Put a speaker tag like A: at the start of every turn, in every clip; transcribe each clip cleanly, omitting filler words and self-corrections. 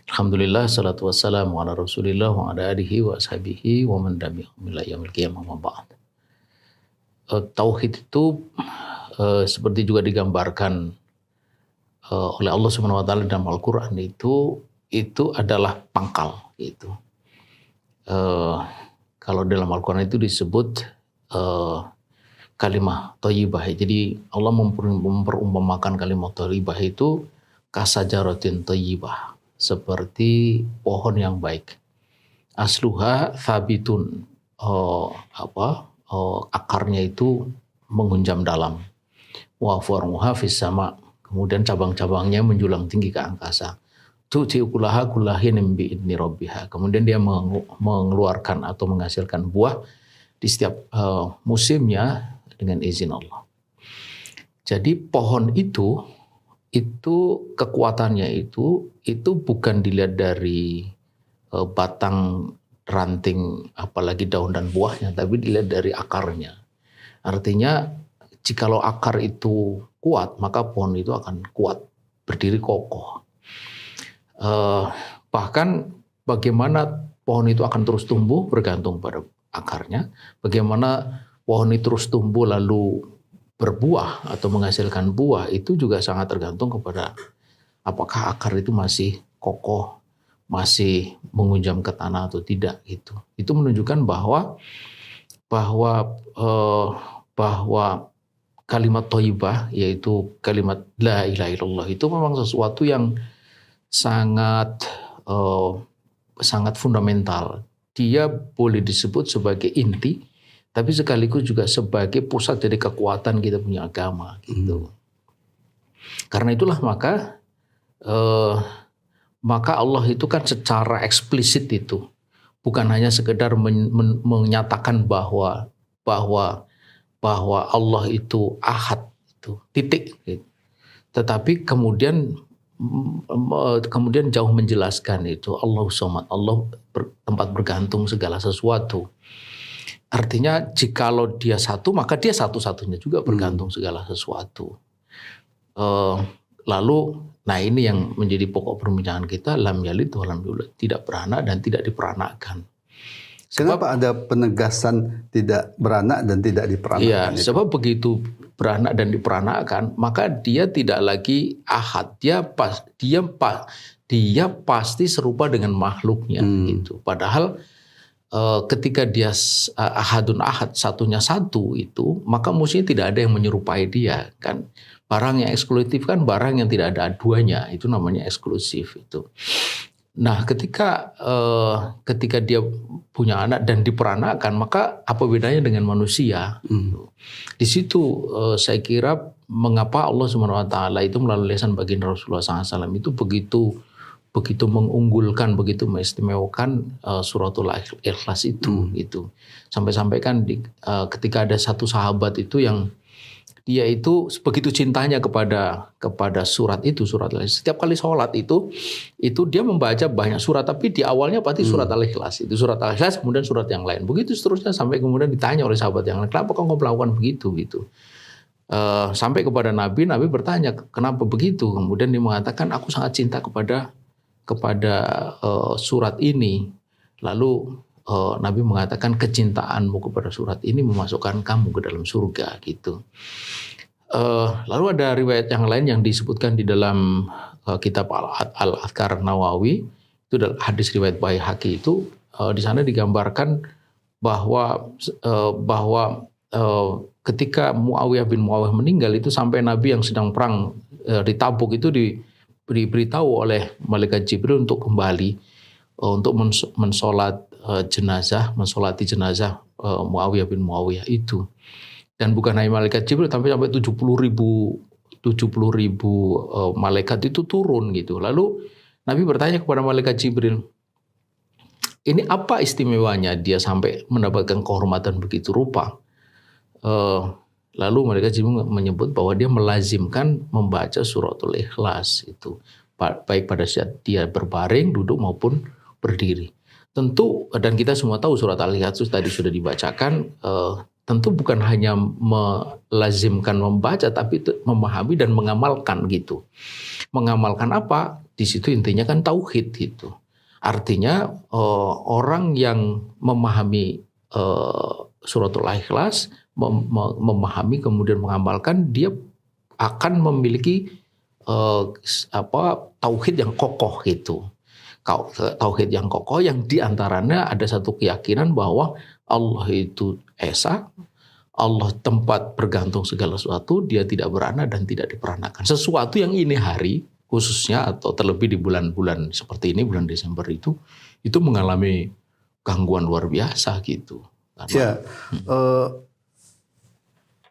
A: Alhamdulillah, salatu wassalamu ala Rasulillah wa ala alihi wa ashabihi wa man tabi'ahum ila yaumil qiyamah ma ba'd. Tauhid itu seperti juga digambarkan oleh Allah Subhanahu wa taala dalam Al-Qur'an itu adalah pangkal gitu. Kalau dalam Al-Qur'an itu disebut kalimah thayyibah. Jadi Allah memperumpamakan kalimat thayyibah itu kasajaratin thayyibah, seperti pohon yang baik. Asluha thabitun, akarnya itu menghunjam dalam. Wa far'uha fis sama, kemudian cabang-cabangnya menjulang tinggi ke angkasa. Tu'ti ukulaha kullahin bi idni rabbiha. Kemudian dia mengeluarkan atau menghasilkan buah di setiap musimnya dengan izin Allah. Jadi pohon itu kekuatannya itu bukan dilihat dari batang, ranting, apalagi daun dan buahnya, tapi dilihat dari akarnya. Artinya jikalau akar itu kuat, maka pohon itu akan kuat, berdiri kokoh. Bahkan bagaimana pohon itu akan terus tumbuh bergantung pada akarnya. Bagaimana pohon itu terus tumbuh lalu berbuah atau menghasilkan buah itu juga sangat tergantung kepada apakah akar itu masih kokoh, masih menghunjam ke tanah atau tidak gitu. Itu menunjukkan bahwa kalimat thayyibah, yaitu kalimat la ilaha illallah, itu memang sesuatu yang sangat fundamental. Dia boleh disebut sebagai inti, tapi sekaligus juga sebagai pusat dari kekuatan kita punya agama gitu. Karena itulah maka Allah itu kan secara eksplisit itu bukan hanya sekedar menyatakan bahwa Allah itu ahad itu titik gitu. Tetapi kemudian jauh menjelaskan itu Allah somad, Allah tempat bergantung segala sesuatu. Artinya jikalau dia satu, maka dia satu-satunya juga bergantung segala sesuatu. Lalu, nah ini yang menjadi pokok perbincangan kita, lam yalid wa lam yulad, tidak beranak dan tidak diperanakan.
B: Kenapa ada penegasan tidak beranak dan tidak diperanakan?
A: Iya, sebab begitu beranak dan diperanakan, maka dia tidak lagi ahad. Dia pasti serupa dengan makhluknya gitu. Padahal ketika dia ahadun ahad, satunya satu itu, maka mestinya tidak ada yang menyerupai dia kan. Barang yang eksklusif kan barang yang tidak ada aduannya, itu namanya eksklusif itu. Nah, ketika dia punya anak dan diperanakan, maka apa bedanya dengan manusia? Di situ saya kira mengapa Allah Subhanahu wa taala itu melalui lisan baginda Rasulullah SAW itu begitu mengunggulkan, begitu mengistimewakan suratul Ikhlas itu gitu. Sampai-sampai kan ketika ada satu sahabat itu yang dia itu begitu cintanya kepada surat itu, surat Al-Ikhlas. Setiap kali sholat itu dia membaca banyak surat, tapi di awalnya pasti surat Al-Ikhlas. Itu surat Al-Ikhlas, kemudian surat yang lain. Begitu seterusnya sampai kemudian ditanya oleh sahabat yang lain, kenapa kau melakukan begitu gitu. Sampai kepada Nabi bertanya kenapa begitu. Kemudian dia mengatakan aku sangat cinta kepada surat ini. Lalu Nabi mengatakan kecintaanmu kepada surat ini memasukkan kamu ke dalam surga gitu. Lalu ada riwayat yang lain yang disebutkan di dalam kitab Al-Adhkar Nawawi, itu adalah hadis riwayat Baihaqi itu. Di sana digambarkan bahwa ketika Muawiyah bin Muawiyah meninggal itu sampai Nabi yang sedang perang di Tabuk itu diberitahu oleh malaikat Jibril untuk kembali untuk mensolati jenazah Muawiyah bin Muawiyah itu. Dan bukan hanya malaikat Jibril, tapi sampai 70.000 malaikat itu turun gitu. Lalu Nabi bertanya kepada malaikat Jibril, ini apa istimewanya dia sampai mendapatkan kehormatan begitu rupa? Lalu malaikat Jibril menyebut bahwa dia melazimkan membaca suratul Ikhlas itu, baik pada saat dia berbaring, duduk maupun berdiri. Tentu, dan kita semua tahu surat Al-Ikhlas tadi sudah dibacakan, tentu bukan hanya melazimkan membaca, tapi memahami dan mengamalkan gitu. Mengamalkan apa? Di situ intinya kan tauhid gitu. Artinya orang yang memahami suratul Ikhlas, memahami kemudian mengamalkan, dia akan memiliki tauhid yang kokoh gitu. Tauhid yang kokoh yang diantaranya ada satu keyakinan bahwa Allah itu esa, Allah tempat bergantung segala sesuatu, dia tidak beranak dan tidak diperanakan. Sesuatu yang ini hari khususnya atau terlebih di bulan-bulan seperti ini, bulan Desember itu mengalami gangguan luar biasa gitu.
B: Ya,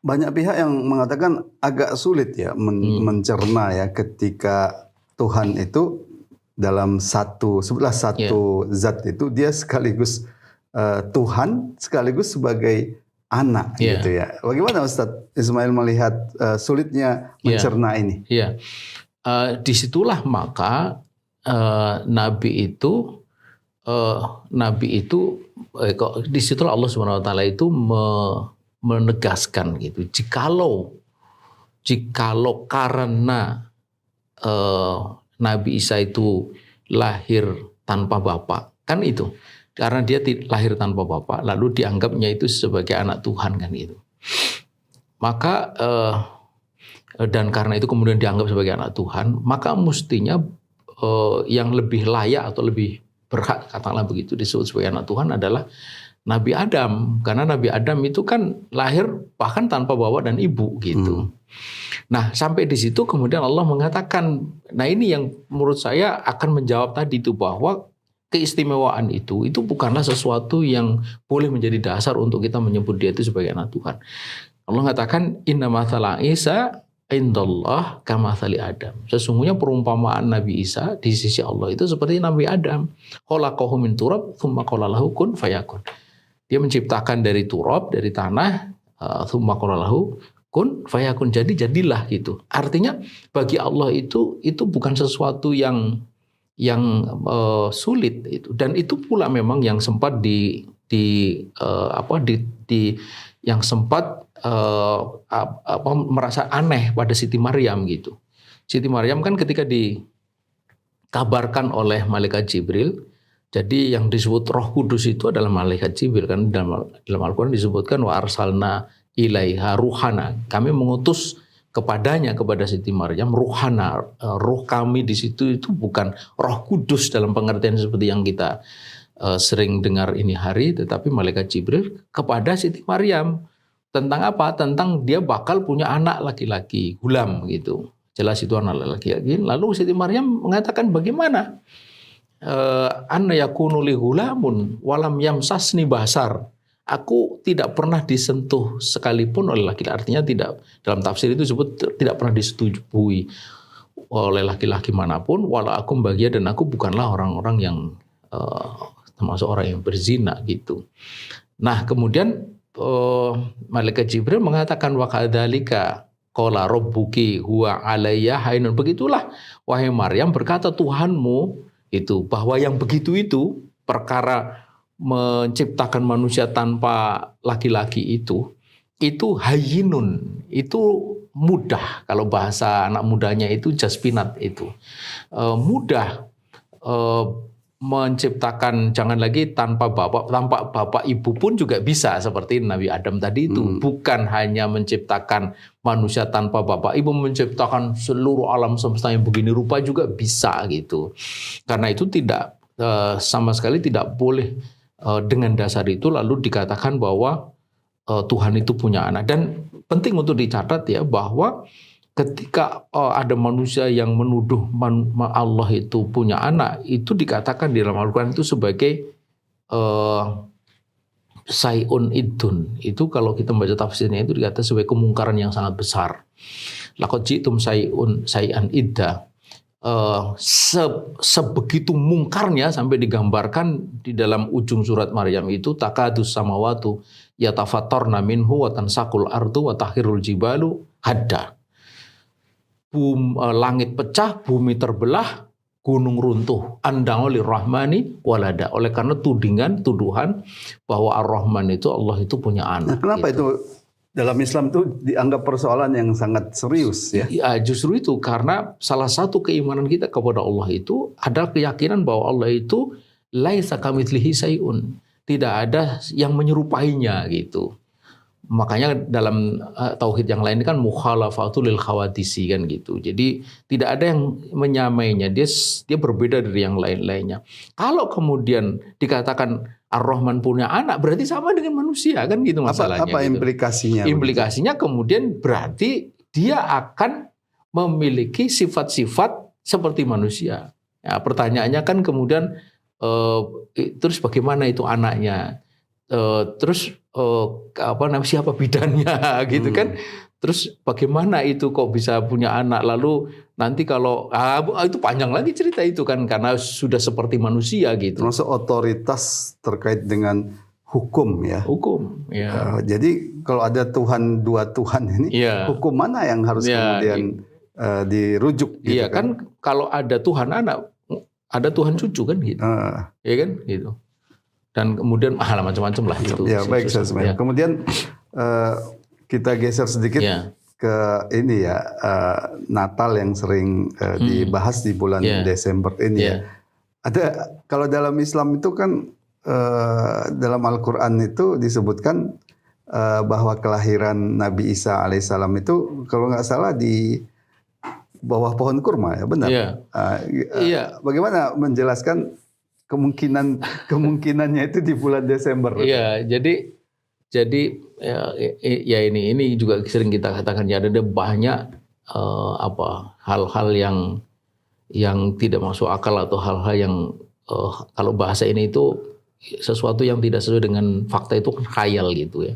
B: banyak pihak yang mengatakan agak sulit ya mencerna ya ketika Tuhan itu dalam satu zat itu dia sekaligus Tuhan sekaligus sebagai anak gitu ya. Bagaimana Ustadz Ismail melihat sulitnya mencerna ini?
A: Iya, disitulah maka Nabi itu disitulah Allah Subhanahu Wa Taala itu menegaskan gitu. Jikalau karena Nabi Isa itu lahir tanpa bapak, kan itu. Karena dia lahir tanpa bapak, lalu dianggapnya itu sebagai anak Tuhan kan itu. Maka dan karena itu kemudian dianggap sebagai anak Tuhan, maka mestinya yang lebih layak atau lebih berhak, katakanlah begitu, disebut sebagai anak Tuhan adalah Nabi Adam. Karena Nabi Adam itu kan lahir bahkan tanpa bapak dan ibu gitu. Nah, sampai di situ kemudian Allah mengatakan, nah ini yang menurut saya akan menjawab tadi itu, bahwa keistimewaan itu bukanlah sesuatu yang boleh menjadi dasar untuk kita menyebut dia itu sebagai anak Tuhan. Allah mengatakan, inna mathala Isa indallah kamathali Adam. Sesungguhnya perumpamaan Nabi Isa di sisi Allah itu seperti Nabi Adam. Khalaqahu min turab tsumma qala lahu kun fayakun. Dia menciptakan dari turab, dari tanah, tsumma qala lahu kun fayakun, jadi jadilah gitu. Artinya bagi Allah itu bukan sesuatu yang sulit itu, dan itu pula memang yang sempat yang sempat merasa aneh pada Siti Maryam gitu. Siti Maryam kan ketika dikabarkan oleh malaikat Jibril, jadi yang disebut Roh Kudus itu adalah malaikat Jibril kan, dalam Al-Qur'an disebutkan wa arsalna ilaiha ruhana, kami mengutus kepada Siti Maryam ruhana, roh kami di situ itu bukan Roh Kudus dalam pengertian seperti yang kita sering dengar ini hari, tetapi malaikat Jibril kepada Siti Maryam tentang apa? Tentang dia bakal punya anak laki-laki, gulam gitu. Jelas itu anak laki-laki. Lalu Siti Maryam mengatakan, bagaimana? Anna yakunu li gulamun walam yamsasni basar. Aku tidak pernah disentuh sekalipun oleh laki-laki. Artinya tidak, dalam tafsir itu disebut tidak pernah disetujui oleh laki-laki manapun. Wala aku bahagia, dan aku bukanlah orang-orang yang termasuk orang yang berzina gitu. Nah kemudian malaikat Jibril mengatakan wa kadzalika qala rabbuki huwa alayya hainun. Begitulah wahai Maryam berkata Tuhanmu itu, bahwa yang begitu itu perkara menciptakan manusia tanpa laki-laki itu hayinun, itu mudah. Kalau bahasa anak mudanya itu jaspinat itu mudah menciptakan, jangan lagi tanpa bapak ibu pun juga bisa seperti Nabi Adam tadi itu. Bukan hanya menciptakan manusia tanpa bapak ibu, menciptakan seluruh alam semesta yang begini rupa juga bisa gitu. Karena itu tidak sama sekali tidak boleh dengan dasar itu lalu dikatakan bahwa Tuhan itu punya anak. Dan penting untuk dicatat ya, bahwa ketika ada manusia yang menuduh Allah itu punya anak, itu dikatakan di dalam Al-Quran itu sebagai sayun idun. Itu kalau kita membaca tafsirnya itu dikatakan sebagai kemungkaran yang sangat besar. Laqad ji'tum sayan idda. Sebegitu mungkarnya sampai digambarkan di dalam ujung surat Maryam itu, takadus samawatu yatafattarna minhu wa tansaqul ardu wa tahirul jibalu hadda. Langit pecah, bumi terbelah, gunung runtuh, andang oleh rahmani walada. Oleh karena tuduhan bahwa Ar-Rahman itu Allah itu punya anak.
B: Nah, kenapa
A: gitu.
B: itu dalam Islam itu dianggap persoalan yang sangat serius ya?
A: Ya, justru itu karena salah satu keimanan kita kepada Allah itu ada keyakinan bahwa Allah itu laisa kamitslihi syai'un. Tidak ada yang menyerupainya gitu. Makanya dalam tauhid yang lain kan mukhalafatul lil khawadisi kan gitu. Jadi tidak ada yang menyamainya. Dia berbeda dari yang lain-lainnya. Kalau kemudian dikatakan Ar-Rahman punya anak, berarti sama dengan manusia kan gitu masalahnya.
B: Apa
A: gitu.
B: implikasinya?
A: Implikasinya kemudian berarti dia akan memiliki sifat-sifat seperti manusia. Ya, pertanyaannya kan kemudian terus bagaimana itu anaknya? Siapa bidannya gitu kan? Terus bagaimana itu kok bisa punya anak? Lalu nanti kalau itu panjang lagi cerita itu kan karena sudah seperti manusia gitu.
B: Termasuk otoritas terkait dengan hukum ya.
A: Hukum. Ya.
B: Jadi kalau ada Tuhan, dua Tuhan ini, hukum mana yang harus kemudian dirujuk? Gitu
A: iya kan kalau ada Tuhan anak, ada Tuhan cucu kan gitu. Iya kan gitu. Dan kemudian macam-macam lah itu.
B: Ya baik sebenarnya. Kemudian kita geser sedikit ke ini ya Natal yang sering dibahas di bulan Desember ini. Ada kalau dalam Islam itu kan dalam Al-Quran itu disebutkan bahwa kelahiran Nabi Isa alaihissalam itu kalau nggak salah di bawah pohon kurma ya benar. Bagaimana menjelaskan kemungkinannya itu di bulan Desember?
A: Iya, jadi ya ini juga sering kita katakan ya ada banyak hal-hal yang tidak masuk akal atau hal-hal yang kalau bahasa ini itu sesuatu yang tidak sesuai dengan fakta itu khayal gitu ya.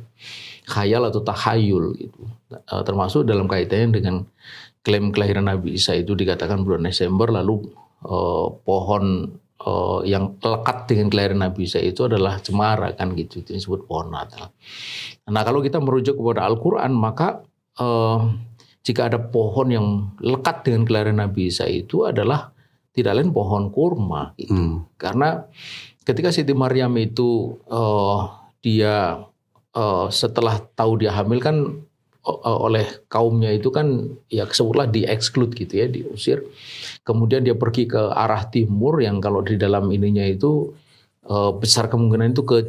A: Khayal atau takhayul gitu. Termasuk dalam kaitannya dengan klaim kelahiran Nabi Isa itu dikatakan bulan Desember lalu pohon yang lekat dengan kelahiran Nabi Isa itu adalah cemara kan gitu, itu disebut pohon Natal. Nah kalau kita merujuk kepada Al-Quran maka jika ada pohon yang lekat dengan kelahiran Nabi Isa itu adalah tidak lain pohon kurma gitu. Karena ketika Siti Maryam itu dia setelah tahu dia hamil kan oleh kaumnya itu kan ya sebutlah di-exclude gitu ya, diusir. Kemudian dia pergi ke arah timur yang kalau di dalam ininya itu besar kemungkinan itu ke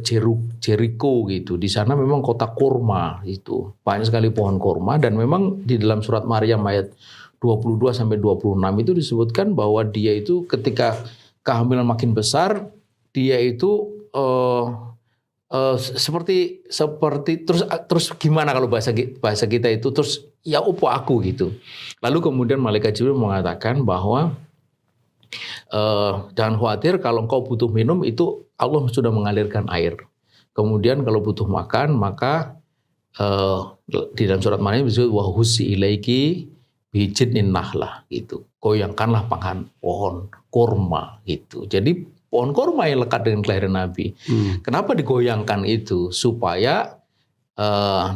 A: Jericho gitu. Di sana memang kota kurma itu. Banyak sekali pohon kurma dan memang di dalam surat Maryam ayat 22 sampai 26 itu disebutkan bahwa dia itu ketika kehamilan makin besar dia itu seperti terus gimana kalau bahasa kita itu terus ya opo aku gitu. Lalu kemudian malaikat Jibril mengatakan bahwa jangan khawatir kalau engkau butuh minum itu Allah sudah mengalirkan air. Kemudian kalau butuh makan maka di dalam surat Maryam disebut wa husi ilaiki bijidnin nahlah gitu. Goyangkanlah pangkat pohon kurma gitu. Jadi pohon kurma yang lekat dengan kelahiran Nabi. Kenapa digoyangkan itu? Supaya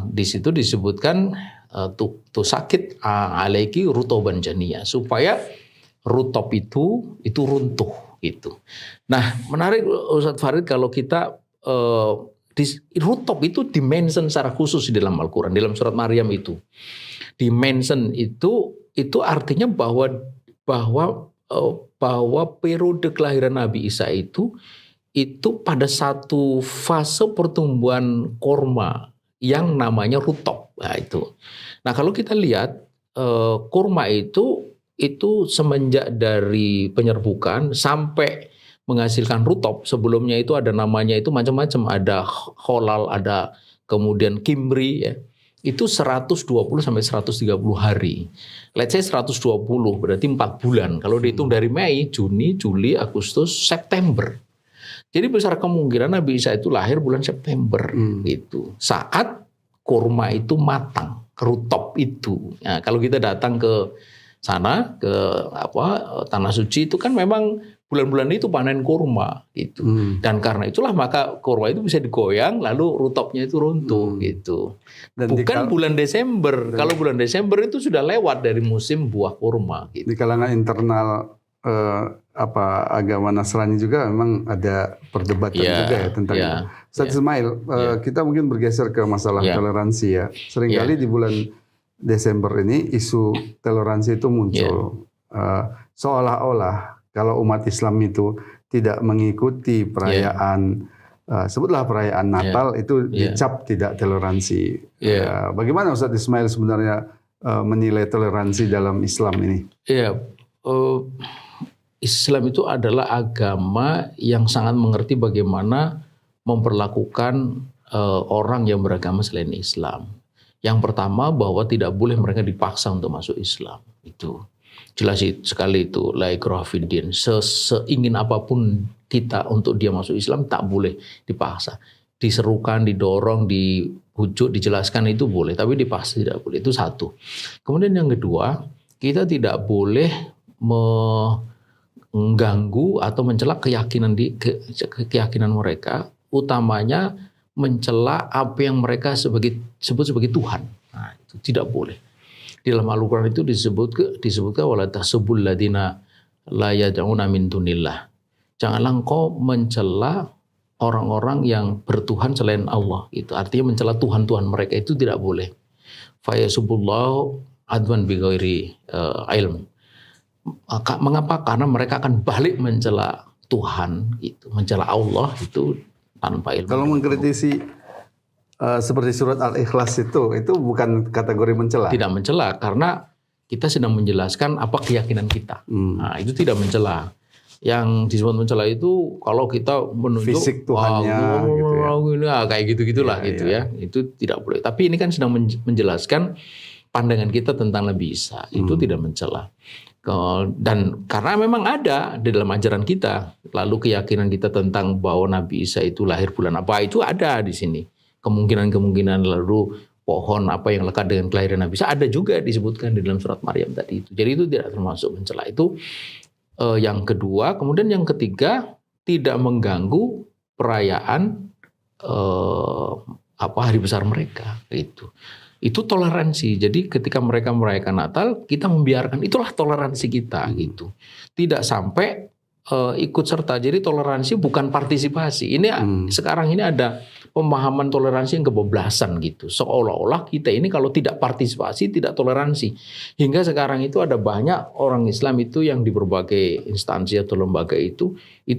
A: di situ disebutkan tu sakit alaiki rutoban jania. Supaya rutop itu runtuh gitu. Nah menarik Ustadz Farid kalau kita rutop itu dimention secara khusus di dalam Al-Quran. Dalam surat Maryam itu. Dimension itu artinya bahwa periode kelahiran Nabi Isa itu pada satu fase pertumbuhan kurma yang namanya rutop. Nah itu. Nah kalau kita lihat kurma itu semenjak dari penyerbukan sampai menghasilkan rutop. Sebelumnya itu ada namanya itu macam-macam. Ada holal, ada kemudian kimri ya. Itu 120 sampai 130 hari. Let's say 120 berarti 4 bulan. Kalau dihitung dari Mei, Juni, Juli, Agustus, September. Jadi besar kemungkinan Nabi Isa itu lahir bulan September gitu. Saat kurma itu matang, rutop itu. Nah, kalau kita datang ke sana ke tanah suci itu kan memang bulan-bulan itu panen kurma gitu. Dan karena itulah maka kurma itu bisa digoyang lalu rutopnya itu runtuh gitu. Dan bukan bulan Desember. Kalau bulan Desember itu sudah lewat dari musim buah kurma gitu.
B: Di kalangan internal agama Nasrani juga memang ada perdebatan juga ya tentang itu. Ustaz Ismail, kita mungkin bergeser ke masalah toleransi ya. Seringkali di bulan Desember ini isu toleransi itu muncul. Seolah-olah kalau umat Islam itu tidak mengikuti perayaan, sebutlah perayaan Natal itu dicap tidak toleransi. Bagaimana Ustaz Ismail sebenarnya menilai toleransi dalam Islam ini?
A: Islam itu adalah agama yang sangat mengerti bagaimana memperlakukan orang yang beragama selain Islam. Yang pertama bahwa tidak boleh mereka dipaksa untuk masuk Islam. Itu jelas sekali itu. La ikraha fid din. Seingin apapun kita untuk dia masuk Islam tak boleh dipaksa. Diserukan, didorong, dibujuk, dijelaskan itu boleh, tapi dipaksa tidak boleh. Itu satu. Kemudian yang kedua, kita tidak boleh mengganggu atau mencela keyakinan mereka, utamanya mencela apa yang mereka sebut sebagai Tuhan. Nah, itu tidak boleh. Di dalam Al-Quran itu disebutkan wala tasubul ladina la yad'una min dunillah. Janganlah engkau mencela orang-orang yang bertuhan selain Allah. Itu artinya mencela Tuhan-Tuhan mereka itu tidak boleh. Fa yasubullahu adwan bighairi ilm. Mengapa? Karena mereka akan balik mencela Tuhan, itu mencela Allah itu tanpa ilmu.
B: Kalau mengkritisi seperti surat Al-Ikhlas itu bukan kategori mencela.
A: Tidak mencela karena kita sedang menjelaskan apa keyakinan kita. Nah, itu tidak mencela. Yang disebut mencela itu kalau kita menunjuk
B: fisik Tuhannya
A: kayak gitu-gitulah gitu ya. Itu tidak boleh. Tapi ini kan sedang menjelaskan pandangan kita tentang Nabi Isa. Itu tidak mencela. Dan karena memang ada di dalam ajaran kita, lalu keyakinan kita tentang bahwa Nabi Isa itu lahir bulan apa itu ada di sini. Kemungkinan lalu pohon apa yang lekat dengan kelahiran Nabi Isa ada juga disebutkan di dalam surat Maryam tadi itu. Jadi itu tidak termasuk mencela. Itu yang kedua. Kemudian yang ketiga, tidak mengganggu perayaan hari besar mereka itu. Itu toleransi. Jadi ketika mereka merayakan Natal, kita membiarkan. Itulah toleransi kita gitu. Tidak sampai ikut serta. Jadi toleransi bukan partisipasi. Ini sekarang ini ada pemahaman toleransi yang kebablasan gitu. Seolah-olah kita ini kalau tidak partisipasi tidak toleransi. Hingga sekarang itu ada banyak orang Islam itu yang di berbagai instansi atau lembaga itu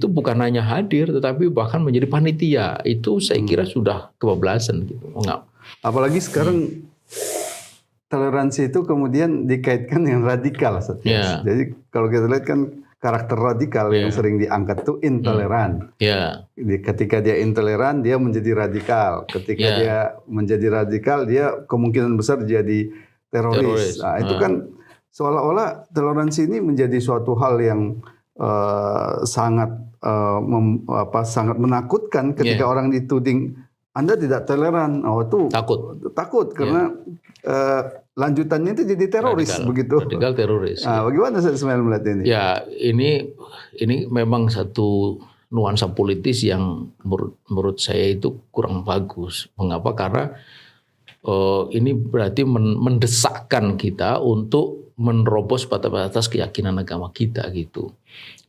A: bukan hanya hadir tetapi bahkan menjadi panitia. Itu saya kira sudah kebablasan gitu. Enggak.
B: Apalagi sekarang toleransi itu kemudian dikaitkan dengan radikal. Jadi kalau kita lihat kan karakter radikal yang sering diangkat itu intoleran. Ketika dia intoleran, dia menjadi radikal. Ketika dia menjadi radikal, dia kemungkinan besar jadi teroris. Nah, itu kan seolah-olah toleransi ini menjadi suatu hal yang sangat menakutkan ketika orang dituding Anda tidak toleran. Oh, itu takut karena lanjutannya itu jadi teroris begitu.
A: Radikal teroris.
B: Nah, bagaimana Ustaz Ismail melihat ini?
A: Ya, ini memang satu nuansa politis yang menurut saya itu kurang bagus. Mengapa? Karena ini berarti mendesakkan kita untuk menerobos batas-batas keyakinan agama kita gitu.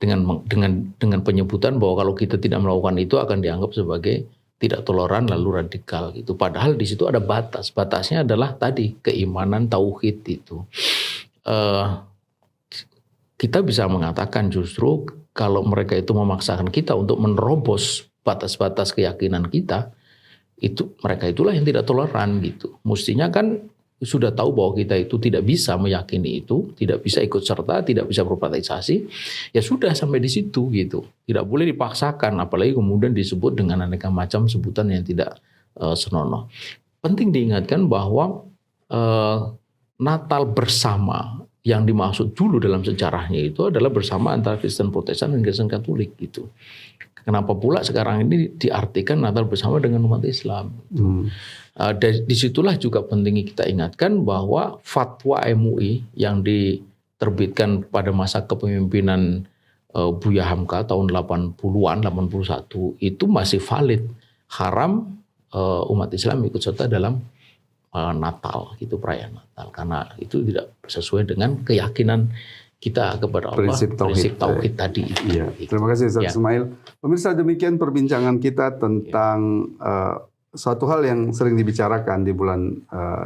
A: Dengan penyebutan bahwa kalau kita tidak melakukan itu akan dianggap sebagai tidak toleran lalu radikal gitu. Padahal di situ ada batas. Batasnya adalah tadi keimanan tauhid itu. Kita bisa mengatakan justru kalau mereka itu memaksakan kita untuk menerobos batas-batas keyakinan kita, itu mereka itulah yang tidak toleran gitu. Mestinya kan sudah tahu bahwa kita itu tidak bisa meyakini itu, tidak bisa ikut serta, tidak bisa berpartisipasi, ya sudah sampai di situ gitu. Tidak boleh dipaksakan, apalagi kemudian disebut dengan aneka macam sebutan yang tidak senonoh. Penting diingatkan bahwa Natal bersama yang dimaksud dulu dalam sejarahnya itu adalah bersama antara Kristen Protestan dan Kristen Katolik gitu. Kenapa pula sekarang ini diartikan Natal bersama dengan umat Islam? Dari disitulah juga penting kita ingatkan bahwa fatwa MUI yang diterbitkan pada masa kepemimpinan Buya Hamka tahun 80-an, 81 itu masih valid. Haram umat Islam ikut serta dalam Natal, itu perayaan Natal, karena itu tidak sesuai dengan keyakinan kita kepada Allah, prinsip tauhid tadi.
B: Ya. Terima kasih Ustaz Ismail. Pemirsa, demikian perbincangan kita tentang suatu hal yang sering dibicarakan di bulan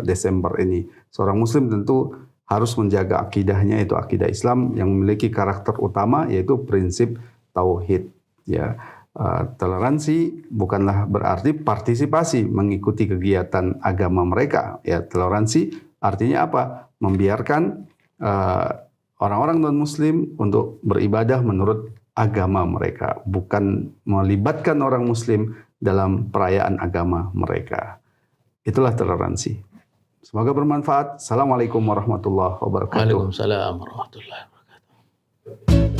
B: Desember ini. Seorang Muslim tentu harus menjaga akidahnya, yaitu akidah Islam yang memiliki karakter utama yaitu prinsip tauhid. Ya, toleransi bukanlah berarti partisipasi mengikuti kegiatan agama mereka. Ya, toleransi artinya apa? Membiarkan orang-orang non-Muslim untuk beribadah menurut agama mereka, bukan melibatkan orang Muslim dalam perayaan agama mereka. Itulah toleransi. Semoga bermanfaat. Assalamualaikum warahmatullahi wabarakatuh.
A: Waalaikumsalam warahmatullahi wabarakatuh.